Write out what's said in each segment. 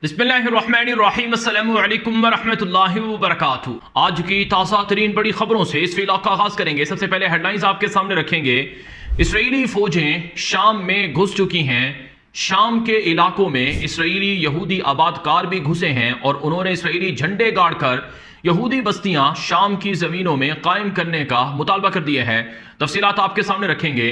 बिस्मिल्लाहिर्रहमानिर्रहीम अस्सलामु अलैकुम वरहमतुल्लाहि वबरकातुहू। आज की ताज़ा तरीन बड़ी खबरों से इस वीडियो का आगाज करेंगे। सबसे पहले हेडलाइंस आपके सामने रखेंगे। इसराइली फौजें शाम में घुस चुकी हैं। शाम के इलाकों में इसराइली यहूदी आबादकार भी घुसे हैं और उन्होंने इसराइली झंडे गाड़कर यहूदी बस्तियां शाम की जमीनों में कायम करने का मुतालबा कर दिया है। तफसीलात आपके सामने रखेंगे।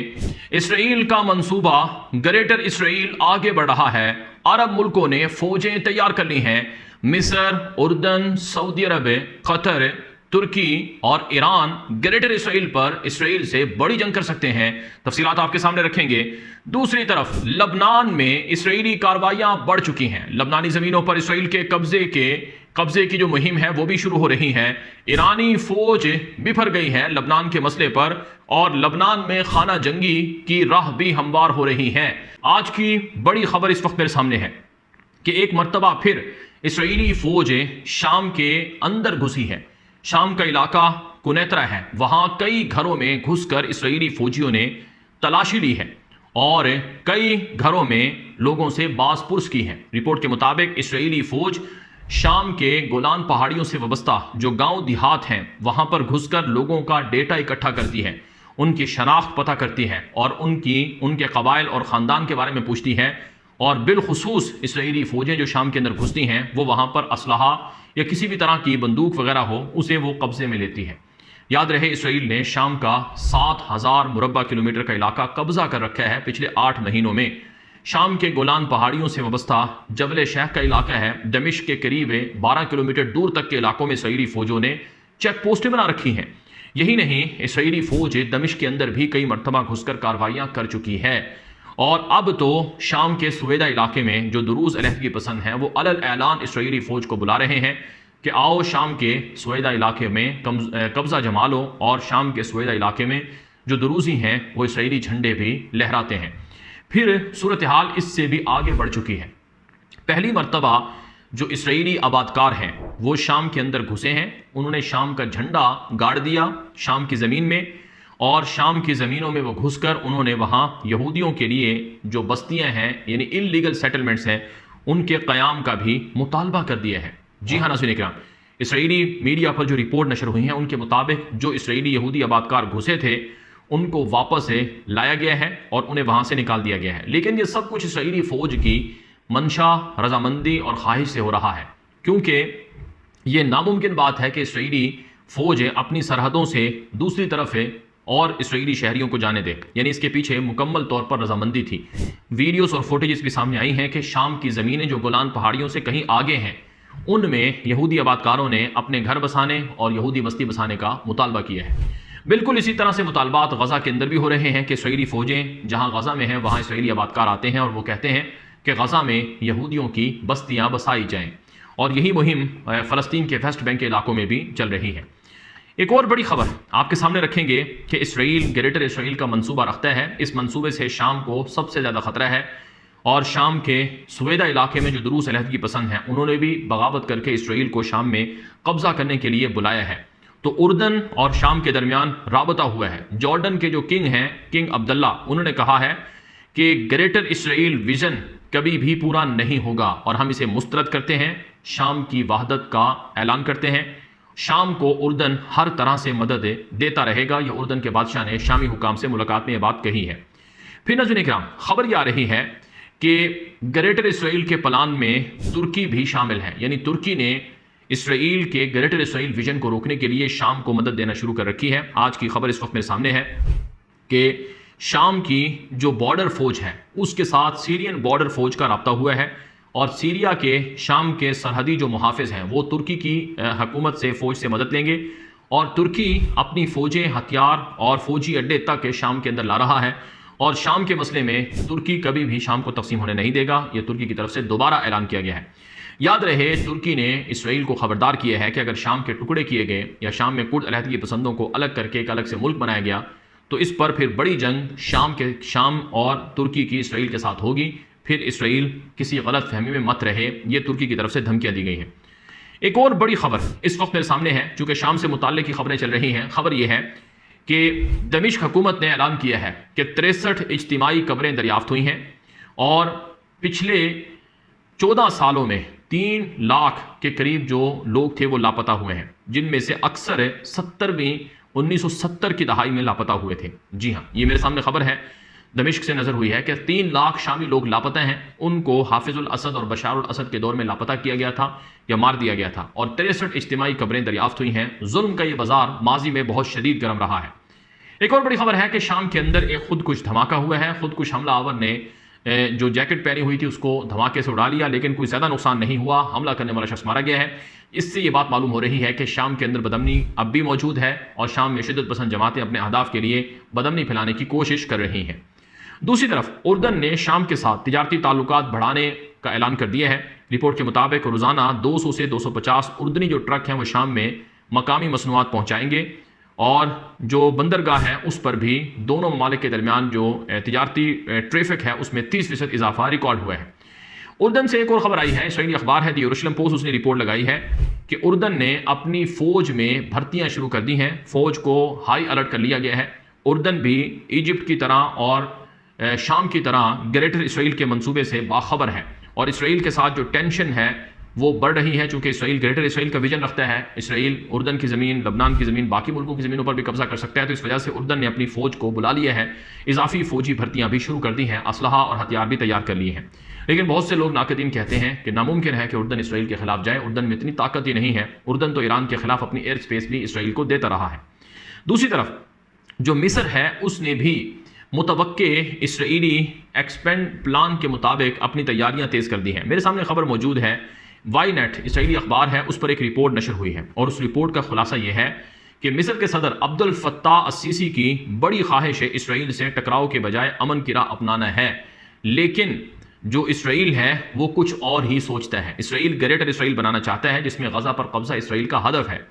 इसराइल का मंसूबा ग्रेटर इसराइल आगे बढ़ रहा है। अरब मुल्कों ने फौजें तैयार कर ली हैं। मिस्र, उर्दन, सऊदी अरब, कतर, तुर्की और ईरान ग्रेटर इसराइल पर इसराइल से बड़ी जंग कर सकते हैं। तफसीलात आपके सामने रखेंगे। दूसरी तरफ लबनान में इसराइली कार्रवाइयां बढ़ चुकी हैं। लबनानी जमीनों पर इसराइल के कब्जे की जो मुहिम है वो भी शुरू हो रही है। ईरानी फौज बिफर गई है लबनान के मसले पर और लबनान में खाना जंगी की राह भी हमवार हो रही है। आज की बड़ी खबर इस वक्त मेरे सामने है कि एक मर्तबा फिर इसराइली फौज शाम के अंदर घुसी है। शाम का इलाका कुनैतरा है, वहां कई घरों में घुसकर इसराइली फौजियों ने तलाशी ली है और कई घरों में लोगों से बासपुर्स की है। रिपोर्ट के मुताबिक इसराइली फौज शाम के गोलान पहाड़ियों से वाबस्ता जो गांव देहात हैं वहां पर घुसकर लोगों का डेटा इकट्ठा करती है, उनकी शनाख्त पता करती है और उनके कबाइल और ख़ानदान के बारे में पूछती है। और बिलखुसूस इसराइली फ़ौजें जो शाम के अंदर घुसती हैं वो वहाँ पर असलहा या किसी भी तरह की बंदूक वगैरह हो उसे वो कब्जे में लेती है। याद रहे इसराइल ने शाम का 7000 मुरब्बा किलोमीटर का इलाका कब्जा कर रखा है पिछले 8 महीनों में। शाम के गोलान पहाड़ियों से वाबस्ता जबल शेख का इलाका है। दमिश्क के करीब 12 किलोमीटर दूर तक के इलाकों में इसराइली फ़ौजों ने चेक पोस्टें बना रखी हैं। यही नहीं, इसराइली फौज दमिश्क के अंदर भी कई मरतबा घुसकर कार्रवाइयां कर चुकी है और अब तो शाम के सुवेदा इलाके में जो दुरूज अलहदगी पसंद हैं वो अलल ऐलान इसराइली फौज को बुला रहे हैं कि आओ शाम के सुवेदा इलाके में कब्जा जमा लो। और शाम के सुवेदा इलाके में जो दुरूजी हैं वो इसराइली झंडे भी लहराते हैं। फिर सूरत हाल इससे भी आगे बढ़ चुकी है। पहली मरतबा जो इसराइली आबादकार हैं वो शाम के अंदर घुसे हैं। उन्होंने शाम का झंडा गाड़ दिया शाम की ज़मीन में और शाम की ज़मीनों में वो घुसकर उन्होंने वहाँ यहूदियों के लिए जो बस्तियाँ हैं यानी इल्लीगल सेटलमेंट्स हैं उनके क़याम का भी मुतालबा कर दिया है। जी हाँ नाज़रीन इकराम, इसराइली मीडिया पर जो रिपोर्ट नशर हुई हैं उनके मुताबिक जो इसराइली यहूदी आबादकार घुसे थे उनको वापस से लाया गया है और उन्हें वहाँ से निकाल दिया गया है। लेकिन ये सब कुछ इसराइली फ़ौज की मंशा, रजामंदी और ख्वाहिश से हो रहा है, क्योंकि ये नामुमकिन बात है कि इसराइली फ़ौज अपनी सरहदों से दूसरी तरफ है और इसराइली शहरियों को जाने दे। यानी इसके पीछे मुकम्मल तौर पर रजामंदी थी। वीडियोस और फुटेजेस भी सामने आई हैं कि शाम की ज़मीनें जो गोलान पहाड़ियों से कहीं आगे हैं उनमें यहूदी आबादकारों ने अपने घर बसाने और यहूदी बस्ती बसाने का मुतालबा किया है। बिल्कुल इसी तरह से मुतालबात गज़ा के अंदर भी हो रहे हैं कि इसराइली फ़ौजें जहाँ गज़ा में हैं वहाँ इसराइली आबादकार आते हैं और वो कहते हैं कि गज़ा में यहूदियों की बस्तियाँ बसाई जाएँ। और यही मुहिम फ़लस्तीन के वेस्ट बैंक के इलाकों में भी चल रही है। एक और बड़ी खबर आपके सामने रखेंगे कि इसराइल ग्रेटर इसराइल का मंसूबा रखता है। इस मंसूबे से शाम को सबसे ज़्यादा ख़तरा है और शाम के सुवेदा इलाके में जो दुरूस अलहदगी पसंद हैं उन्होंने भी बगावत करके इसराइल को शाम में कब्ज़ा करने के लिए बुलाया है। तो उर्दन और शाम के दरमियान राबता हुआ है। जॉर्डन के जो किंग हैं, किंग अब्दुल्ला, उन्होंने कहा है कि ग्रेटर इसराइल विजन कभी भी पूरा नहीं होगा और हम इसे मुस्तरद करते हैं। शाम की वहदत का ऐलान करते हैं। शाम को उर्दन हर तरह से मदद देता रहेगा। यह उर्दन के बादशाह ने शामी हुकाम से मुलाकात में यह बात कही है। फिर नाज़रीन इकराम, खबर यह आ रही है कि ग्रेटर इसराइल के प्लान में तुर्की भी शामिल है। यानी तुर्की ने इसराइल के ग्रेटर इसराइल विजन को रोकने के लिए शाम को मदद देना शुरू कर रखी है। आज की खबर इस वक्त मेरे सामने है कि शाम की जो बॉर्डर फौज है उसके साथ सीरियन बॉर्डर फौज का रब्ता हुआ है और सीरिया के शाम के सरहदी जो मुहाफिज हैं वो तुर्की की हुकूमत से फौज से मदद लेंगे और तुर्की अपनी फौजें, हथियार और फौजी अड्डे तक शाम के अंदर ला रहा है। और शाम के मसले में तुर्की कभी भी शाम को तकसीम होने नहीं देगा। यह तुर्की की तरफ से दोबारा ऐलान किया गया है। याद रहे, तुर्की ने इसराइल को खबरदार किया है कि अगर शाम के टुकड़े किए गए या शाम में कुर्द अलहदगी पसंदों को अलग करके एक अलग से मुल्क बनाया गया तो इस पर फिर बड़ी जंग शाम और तुर्की की इसराइल के साथ होगी। फिर इसराइल किसी गलत फहमी में मत रहे, ये तुर्की की तरफ से धमकियां दी गई हैं। एक और बड़ी खबर इस वक्त मेरे सामने है, चूंकि शाम से मुताल्लिक़ की खबरें चल रही हैं। खबर यह है कि दमिश्क हुकूमत ने ऐलान किया है कि 63 इज्तिमाई कब्रें दरियाफ्त हुई हैं और पिछले 14 सालों में 3 लाख के करीब जो लोग थे वो लापता हुए हैं, जिनमें से अक्सर 70वीं 1970 की दहाई में लापता हुए थे। जी हाँ, ये मेरे सामने खबर है दमिश्क से नजर हुई है कि 3 लाख शामी लोग लापता हैं। उनको हाफिजुल असद और बशारुल असद के दौर में लापता किया गया था या मार दिया गया था, और 63 इज्तिमाई कब्रें दरियाफ्त हुई हैं। जुल्म का ये बाजार माजी में बहुत शदीद गर्म रहा है। एक और बड़ी खबर है कि शाम के अंदर एक खुदकुश धमाका हुआ है। खुदकुश हमलावर ने जो जैकेट पहनी हुई थी उसको धमाके से उड़ा लिया, लेकिन कोई ज़्यादा नुकसान नहीं हुआ। हमला करने वाला शख्स मारा गया है। इससे ये बात मालूम हो रही है कि शाम के अंदर बदमनी अब भी मौजूद है और शाम में शिद्दत पसंद जमातें अपने अहदाफ के लिए बदमनी फैलाने की कोशिश कर रही हैं। दूसरी तरफ उर्दन ने शाम के साथ तिजारती ताल्लुकात बढ़ाने का ऐलान कर दिया है। रिपोर्ट के मुताबिक रोज़ाना 200 से 250 उर्दनी जो ट्रक हैं वो शाम में मकामी मसनूआत पहुँचाएंगे, और जो बंदरगाह है उस पर भी दोनों ममालिक के दरमियान जो तिजारती ट्रैफिक है उसमें 30% इजाफा रिकॉर्ड हुआ है। उर्दन से एक और खबर आई है, इसराइली अखबार है द यरूशलेम पोस्ट, उसने रिपोर्ट लगाई है कि उर्दन ने अपनी फ़ौज में भर्तियां शुरू कर दी हैं। फ़ौज को हाई अलर्ट कर लिया गया है। उर्दन भी इजिप्ट की तरह और शाम की तरह ग्रेटर इसराइल के मंसूबे से बाखबर है, और इसराइल के साथ जो टेंशन है वो बढ़ रही है, चूंकि इसराइल ग्रेटर इसराइल का विजन रखता है। इसराइल उर्दन की ज़मीन, लबनान की ज़मीन, बाकी मुल्कों की ज़मीनों पर भी कब्जा कर सकता है। तो इस वजह से उर्दन ने अपनी फ़ौज को बुला लिया है। इजाफी फ़ौजी भर्तियां भी शुरू कर दी हैं, असलहा और हथियार भी तैयार कर लिए हैं। लेकिन बहुत से लोग नाकदीन कहते हैं कि नामुमकिन है कि उर्दन इसराइल के खिलाफ जाए। उर्दन में इतनी ताकत ही नहीं है। उर्दन तो ईरान के खिलाफ अपनी एयर स्पेस भी इसराइल को देता रहा है। दूसरी तरफ जो मिस्र है उसने भी मुतवक्के इसराइली एक्सपेंड प्लान के मुताबिक अपनी तैयारियां तेज कर दी हैं। मेरे सामने खबर मौजूद है, वाई नेट इसराइली अखबार है, उस पर एक रिपोर्ट नशर हुई है, और उस रिपोर्ट का खुलासा यह है कि मिस्र के सदर अब्दुल फत्ताह अस्सीसी की बड़ी ख्वाहिश है इसराइल से टकराव के बजाय अमन की राह अपनाना है। लेकिन जो इसराइल है वो कुछ और ही सोचता है। इसराइल ग्रेटर इसराइल बनाना चाहता है, जिसमें गजा पर कब्जा इसराइल का हदफ है।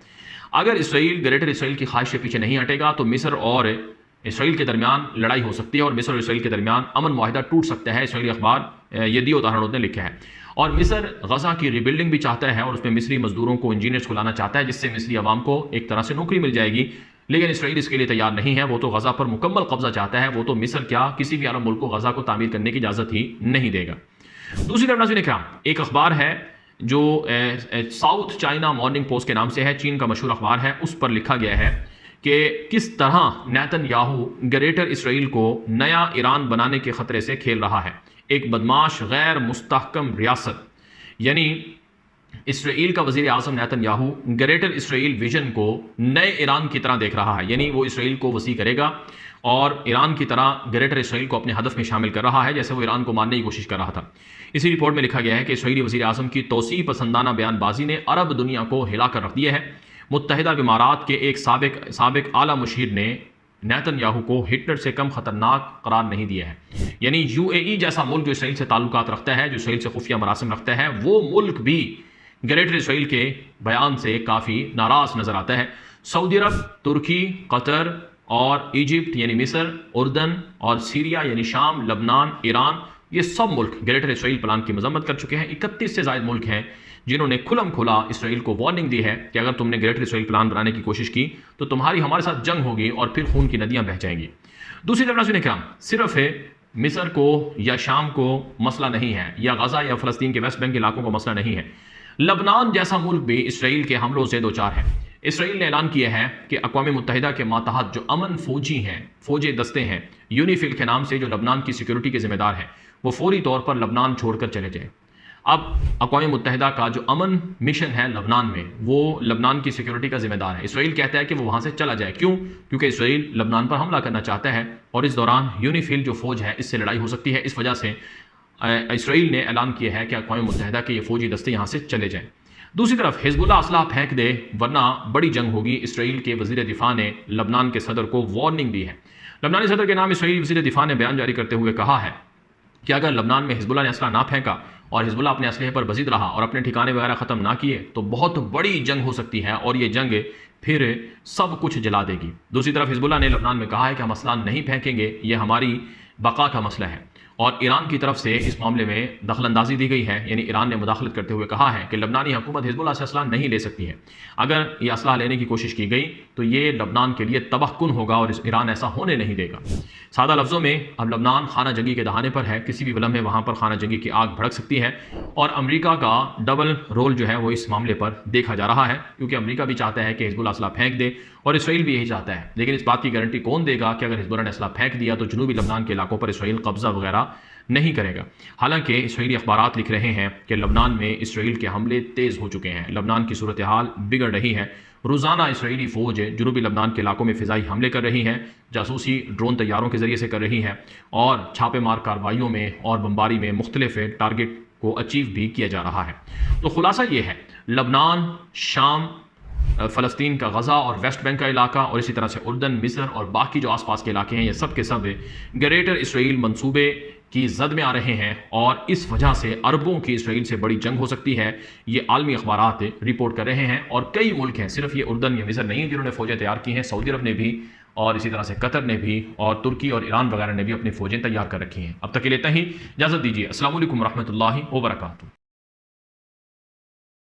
अगर इसराइल ग्रेटर इसराइल की ख्वाहिश के पीछे नहीं हटेगा तो मिस्र और इसराइल के दरमियान लड़ाई हो सकती है, और मिस्र और इसराइल के दरमियान अमन मुआहिदा टूट सकता है। इसराइली अखबार यदि उदाहरण ने लिखा है। और मिस्र गजा की रिबिल्डिंग भी चाहता है, और उसमें मिस्री मजदूरों को, इंजीनियर्स को लाना चाहता है, जिससे मिस्री अवाम को एक तरह से नौकरी मिल जाएगी। लेकिन इसराइल इसके लिए तैयार नहीं है। वो तो गजा पर मुकम्मल कब्जा चाहता है। वो तो मिस्र क्या किसी भी अरब मुल्क को गजा को तामीर करने की इजाजत ही नहीं देगा। दूसरी तरफ नाज़रीन इकराम, एक अखबार है जो साउथ चाइना मॉर्निंग पोस्ट के नाम से है, चीन का मशहूर अखबार है। उस पर लिखा गया है कि किस तरह नेतन्याहू ग्रेटर इसराइल को नया ईरान बनाने के खतरे से खेल रहा है। एक बदमाश गैर मुस्तहकम रियासत, यानी इसराइल का वजीर आज़म नेतन्याहू ग्रेटर इसराइल विजन को नए ईरान की तरह देख रहा है, यानी वो इसराइल को वसी करेगा और ईरान की तरह ग्रेटर इसराइल को अपने हदफ में शामिल कर रहा है, जैसे वो ईरान को मारने की कोशिश कर रहा था। इसी रिपोर्ट में लिखा गया है कि इसराइली वजीर आज़म की तोसी पसंदाना बयानबाजी ने अरब दुनिया को हिलाकर रख दिया है। मुत्तहिदा इमारात के एक साबिक आला मुशीर ने नेतन्याहू को हिटलर से कम खतरनाक करार नहीं दिया है। यानी यूएई जैसा मुल्क जो इसराइल से ताल्लुकात रखता है, जो इसराइल से खुफिया मरासिम रखता है, वो मुल्क भी ग्रेटर इसराइल के बयान से काफ़ी नाराज़ नजर आता है। सऊदी अरब, तुर्की, कतर और इजिप्ट यानी मिस्र, उर्दन और सीरिया यानी शाम, लबनान, ईरान, ये सब मुल्क ग्रेटर इसराइल प्लान की मजम्मत कर चुके हैं। 31 से ज़ायद मुल्क हैं जिन्होंने खुलम खुला इसराइल को वार्निंग दी है कि अगर तुमने ग्रेटर इसराइल प्लान बनाने की कोशिश की तो तुम्हारी हमारे साथ जंग होगी और फिर खून की नदियां बह जाएंगी। दूसरी तरफ नाज़रीन इकराम, सिर्फ मिस्र को या शाम को मसला नहीं है, या गजा या फ़लस्तीन के वेस्ट बैंक के इलाकों को मसला नहीं है। लबनान जैसा मुल्क भी इसराइल के हमलों से दो चार है। इसराइल ने ऐलान किया है कि अक़वाम मुत्तहिदा के मातहत जो अमन फौजी हैं, फौजी दस्ते हैं, यूनिफिल के नाम से, जो लबनान की सिक्योरिटी के जिम्मेदार हैं, वो फौरी तौर पर लबनान छोड़कर चले जाए। अब अक़वाम मुत्तहिदा का जो अमन मिशन है लबनान में, वो लबनान की सिक्योरिटी का जिम्मेदार है। इसराइल कहता है कि वो वहाँ से चला जाए। क्यों? क्योंकि इसराइल लबनान पर हमला करना चाहता है और इस दौरान यूनिफिल जो फौज है इससे लड़ाई हो सकती है। इस वजह से इसराइल ने ऐलान किया है कि अक़वाम मुत्तहिदा के ये फौजी दस्ते यहाँ से चले जाएँ। दूसरी तरफ हिजबुल्लाह असलाह फेंक दे वरना बड़ी जंग होगी। इसराइल के वज़ीर दिफा ने लबनान के सदर को वार्निंग दी है। लबनानी सदर के नाम इसराइली वज़ीर दिफा ने बयान जारी करते हुए कहा है कि अगर लबनान में हिजबुल्लाह ने असला ना फेंका और हिजबुल्लाह अपने असलहे पर बजीद रहा और अपने ठिकाने वगैरह ख़त्म ना किए तो बहुत बड़ी जंग हो सकती है और ये जंग फिर सब कुछ जला देगी। दूसरी तरफ हिजबुल्लाह ने लबनान में कहा है कि हम असला नहीं फेंकेंगे, ये हमारी बका का मसला है। और ईरान की तरफ से इस मामले में दखलंदाजी दी गई है, यानी ईरान ने मुदाखलत करते हुए कहा है कि लबनानी हुकूमत हिजबुल्लाह से असला नहीं ले सकती है। अगर ये असला लेने की कोशिश की गई तो ये लबनान के लिए तबाहकुन होगा और ईरान ऐसा होने नहीं देगा। सादा लफ्ज़ों में अब लबनान खाना जंगी के दहाने पर है, किसी भी लम्हे वहाँ पर खाना जंगी की आग भड़क सकती है और अमेरिका का डबल रोल जो है वो इस मामले पर देखा जा रहा है, क्योंकि अमेरिका भी चाहता है कि हिजबुल्लाह असला फेंक दे और इसराइल भी यही चाहता है। लेकिन इस बात की गारंटी कौन देगा कि अगर हिजबुल्लाह ने असला फेंक दिया तो जनूबी लबनान के इलाकों पर इसराइल कब्जा वगैरह नहीं करेगा। हालांकि इसराइली अखबारात लिख रहे हैं कि लबनान में इसराइल के हमले तेज़ हो चुके हैं, लबनान की सूरत हाल बिगड़ रही है। रोज़ाना इसराइली फ़ौज जनूबी लबनान के इलाकों में फ़िज़ाई हमले कर रही है, जासूसी ड्रोन तैयारों के ज़रिए से कर रही है और छापेमार कार्रवाइयों में और बमबारी में मुख्तलिफ टारगेट को अचीव भी किया जा रहा है। तो खुलासा ये है, लबनान, शाम, फ़लस्तीन का गज़ा और वेस्ट बैंक का इलाका और इसी तरह से उर्दन, मिस्र और बाकी जो आसपास के इलाके हैं, ये सब के सब ग्रेटर इसराइल मंसूबे की जद में आ रहे हैं और इस वजह से अरबों की इसराइल से बड़ी जंग हो सकती है। ये आलमी अखबारात रिपोर्ट कर रहे हैं और कई मुल्क हैं, सिर्फ ये उर्दन या मिस्र नहीं है जिन्होंने फ़ौजें तैयार की हैं, सऊदी अरब ने भी और इसी तरह से कतर ने भी और तुर्की और ईरान वगैरह ने भी अपनी फ़ौजें तैयार कर रखी हैं। अब तक के लिए इतना ही, इजाज़त दीजिए। अस्सलाम वालेकुम रहमतुल्लाहि व बरकातुहू।